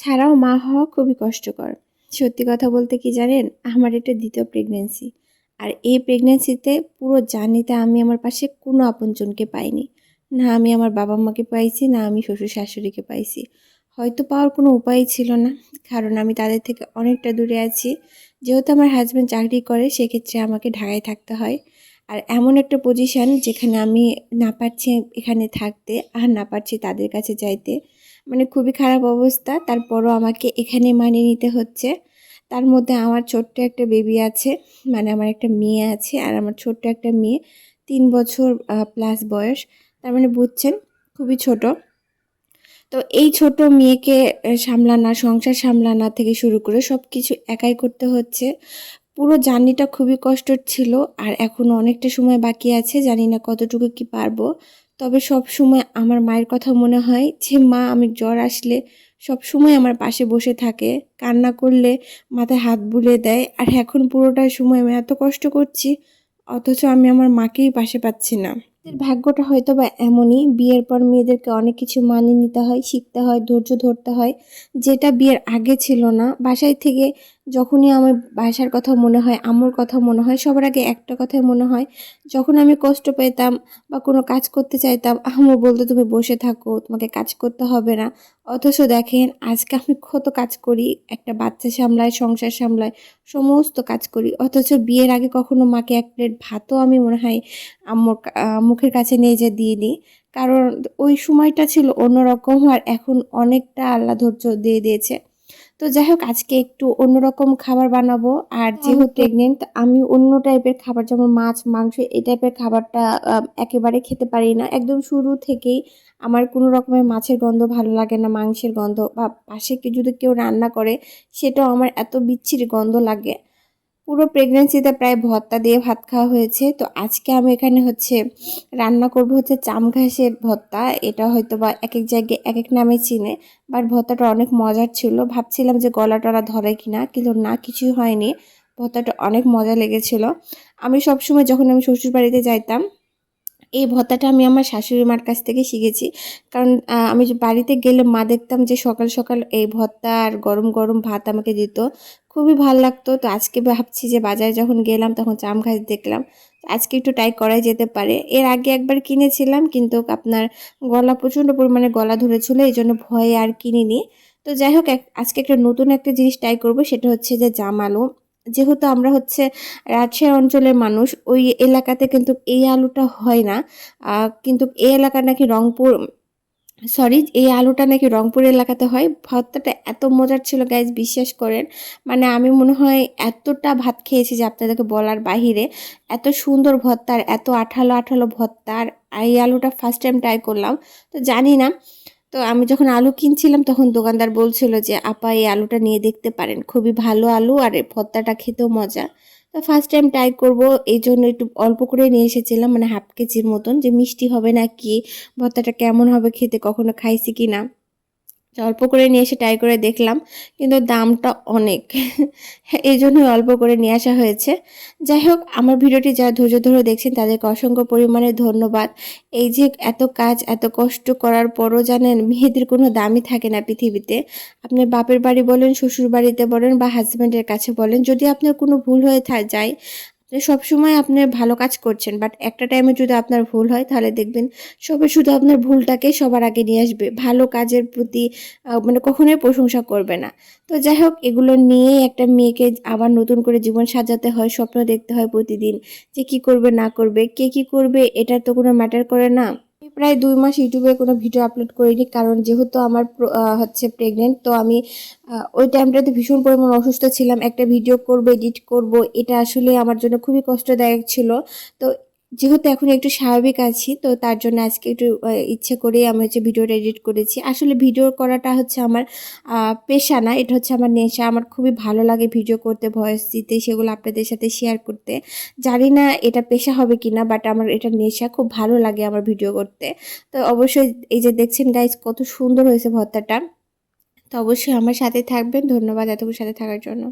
ছাড়াও মা হওয়া খুবই কষ্টকর। সত্যি কথা বলতে কি জানেন? আমার এটা ২য় প্রেগন্যান্সি। আর এই প্রেগন্যান্সিতে পুরো জার্নিতে আমি আমার পাশে কোনো আপনজনকে পাইনি। না আমি আমার বাবা-মাকে পাইছি, না আমি শ্বশুর-শাশুড়িকে পাইছি। হয়তো পাওয়ার কোনো উপায়ই ছিল না। কারণ আমি তাদের থেকে অনেকটা দূরে আছি। যেহেতু আমার হাসব্যান্ড চাকরি করে সেক্ষেত্রে আমাকে ঢাকায় থাকতে হয়। আর এমন একটা পজিশন যেখানে আমি না পারছি এখানে থাকতে আর না পারছি তাদের কাছে যাইতে। মানে খুবই খারাপ অবস্থা। তারপরও আমাকে এখানে মানিয়ে নিতে হচ্ছে। তার মধ্যে আমার ছোট্ট একটা বেবি আছে। মানে আমার একটা মেয়ে আছে আর আমার ছোট্ট একটা মেয়ে ৩ বছর প্লাস বয়স। তার মানে বুঝছেন খুবই ছোট। তো এই ছোট মেয়েকে সামলানো, সংসার সামলানো থেকে শুরু করে সবকিছু একাই করতে হচ্ছে। পুরো জার্নিটা খুবই কষ্টের ছিল আর এখনো অনেকটা সময় বাকি আছে। জানি না কতটুকু কি পারবো। তবে সবসময় আমার মায়ের কথা মনে হয় যে মা আমি জ্বর আসলে সবসময় আমার পাশে বসে থাকে। কান্না করলে মাথায় হাত বুলিয়ে দেয়। আর এখন পুরোটা সময় আমি এত কষ্ট করছি অথচ আমি আমার মাকেই পাশে পাচ্ছি না। এদের ভাগ্যটা হয়তোবা এমনই বিয়ের পর মেয়েদেরকে অনেক কিছু মানিয়ে নিতে হয়, শিখতে হয়, ধৈর্য ধরতে হয়। যেটা বিয়ের আগে ছিল না। বাসায় থেকে যখনই আমার বাসার কথা মনে হয়, আম্মুর কথা মনে হয়, সবার আগে একটা কথাই মনে হয়। যখন আমি কষ্ট পেতাম বা কোনো কাজ করতে চাইতাম, আম্মু বলত, "তুমি বসে থাকো, তোমাকে কাজ করতে হবে না।" অথচ দেখেন আজকে আমি কত কাজ করি, একটা বাচ্চা সামলাই, সংসার সামলাই, সমস্ত কাজ করি। অথচ বিয়ের আগে কখনো মাকে ১ প্লেট ভাতও আমি মনে হয় আম্মুর মুখের কাছে নিয়ে যেয়ে দিইনি। কারণ ওই সময়টা ছিল অন্যরকম আর এখন অনেকটা আল্লাহ ধৈর্য দিয়ে দিয়েছে। তো যাই হোক আজকে একটু অন্যরকম খাবার বানাবো। আর যেহেতু প্রেগনেন্ট আমি অন্য টাইপের খাবার যেমন মাছ, মাংস এই টাইপের খাবারটা একেবারে খেতে পারি না। একদম শুরু থেকেই আমার কোনো রকমের মাছের গন্ধ ভালো লাগে না, মাংসের গন্ধ বা পাশে যদি কেউ রান্না করে সেটাও আমার এত বিচ্ছিরি গন্ধ লাগে। পুরো প্রেগন্যান্সিতে প্রায় ভর্তা দিয়ে ভাত খাওয়া হয়েছে। তো আজকে আমি এখানে রান্না করব চাম ঘাসের ভর্তা। এটা হয়তোবা একেক জায়গায় একেক নামে চিনে। বাট ভর্তাটা অনেক মজার ছিল। ভাবছিলাম যে গলা-টলা ধরে কিনা, কিন্তু না কিছুই হয়নি। ভর্তাটা অনেক মজা লেগেছিল। আমি সবসময় যখন আমি শ্বশুরবাড়িতে যাইতাম এই ভর্তাটা আমি আমার শাশুড়ি মার কাছ থেকে শিখেছি। কারণ আমি যে বাড়িতে গেলে মা দেখতাম যে সকাল, সকাল এই ভর্তা আর গরম, গরম ভাত আমাকে দিত। খুবই ভাল লাগতো। তো আজকে ভাবছি যে বাজারে যখন গেলাম তখন জাম গাছ দেখলাম। আজকে একটু ট্রাই করাই যেতে পারে। এর আগে একবার কিনেছিলাম কিন্তু আপনার গলা প্রচণ্ড পরিমাণে গলা ধরেছিল। এজন্য ভয়ে আর কিনিনি। তো যাই হোক আজকে একটা নতুন একটা জিনিস ট্রাই করব সেটা হচ্ছে যে জাম আলু। যেহেতু আমরা রাজশাহী অঞ্চলের মানুষ, ওই এলাকাতে কিন্তু এই আলুটা হয় না। কিন্তু এই এলাকা নাকি এই আলুটা নাকি রংপুর এলাকাতে হয়। ভর্তাটা এত মজার ছিল গাইস বিশ্বাস করেন। মানে আমি মনে হয় এতটা ভাত খেয়েছি যে আপনাদেরকে বলার বাহিরে। এত সুন্দর ভর্তা আর এত আঠালো, আঠালো ভর্তা আর এই আলুটা ফার্স্ট টাইম ট্রাই করলাম। তো জানি না। তো আমি যখন আলু কিনছিলাম তখন দোকানদার বলছিল যে আপা এই আলুটা নিয়ে দেখতে পারেন। খুবই ভালো আলু আর এই ভর্তাটা খেতেও মজা। তো ফার্স্ট টাইম ট্রাই করব এইজন্য একটু অল্প করে নিয়ে এসেছিলাম মানে হাফ কেজির মতন যে মিষ্টি হবে নাকি ভর্তাটা কেমন হবে খেতে কখনো খাইছি কিনা। অল্প করে নিয়ে এসে ট্রাই করে দেখলাম কিন্তু দামটা অনেক এই জন্যই অল্প করে নিয়ে আসা হয়েছে। যাই হোক আমার ভিডিওটি যারা ধৈর্য ধরে দেখছেন তাদেরকে অসংখ্য পরিমাণে ধন্যবাদ। এই যে এত কাজ এত কষ্ট করার পরও জানেন মেয়েদের কোনো দামই থাকে না পৃথিবীতে। আপনার বাপের বাড়ি বলেন, শ্বশুর বাড়িতে বলেন বা হাজব্যান্ডের কাছে বলেন, যদি আপনার কোনো ভুল হয়ে যায় আপনি সবসময় আপনার ভালো কাজ করছেন বাট একটা টাইমে যদি আপনার ভুল হয় তাহলে দেখবেন সবাই শুধু আপনার ভুলটাকে সবার আগে নিয়ে আসবে, ভালো কাজের প্রতি মানে কখনোই প্রশংসা করবে না। তো যাই হোক এগুলো নিয়েই একটা মেয়েকে আবার নতুন করে জীবন সাজাতে হয়, স্বপ্ন দেখতে হয় প্রতিদিন যে কি করবে না করবে, কে কি করবে এটা তো কোনো ম্যাটার করে না। আমি প্রায় ২ মাস ইউটিউবে কোনো ভিডিও আপলোড করিনি কারণ যেহেতু আমার প্রেগনেন্ট। তো আমি ওই টাইমটাতে ভীষণ পরিমাণ অসুস্থ ছিলাম। একটা ভিডিও করব, এডিট করব এটা আসলে আমার জন্য খুবই কষ্টদায়ক ছিল। তো যেহেতু এখন একটু স্বাভাবিক আছি তো তার জন্য আজকে একটু ইচ্ছে করেই আমি ভিডিওটা এডিট করেছি। আসলে ভিডিও করাটা আমার পেশা না, এটা আমার নেশা। আমার খুবই ভালো লাগে ভিডিও করতে, ভয়েস দিতে, সেগুলো আপনাদের সাথে শেয়ার করতে। জানি না এটা পেশা হবে কিনা বাট আমার এটা নেশা, খুব ভালো লাগে আমার ভিডিও করতে। তো অবশ্যই এই যে দেখছেন গাইস কত সুন্দর হয়েছে ভর্তাটা। তো অবশ্যই আমার সাথে থাকবেন। ধন্যবাদ এতক্ষণ সাথে থাকার জন্য।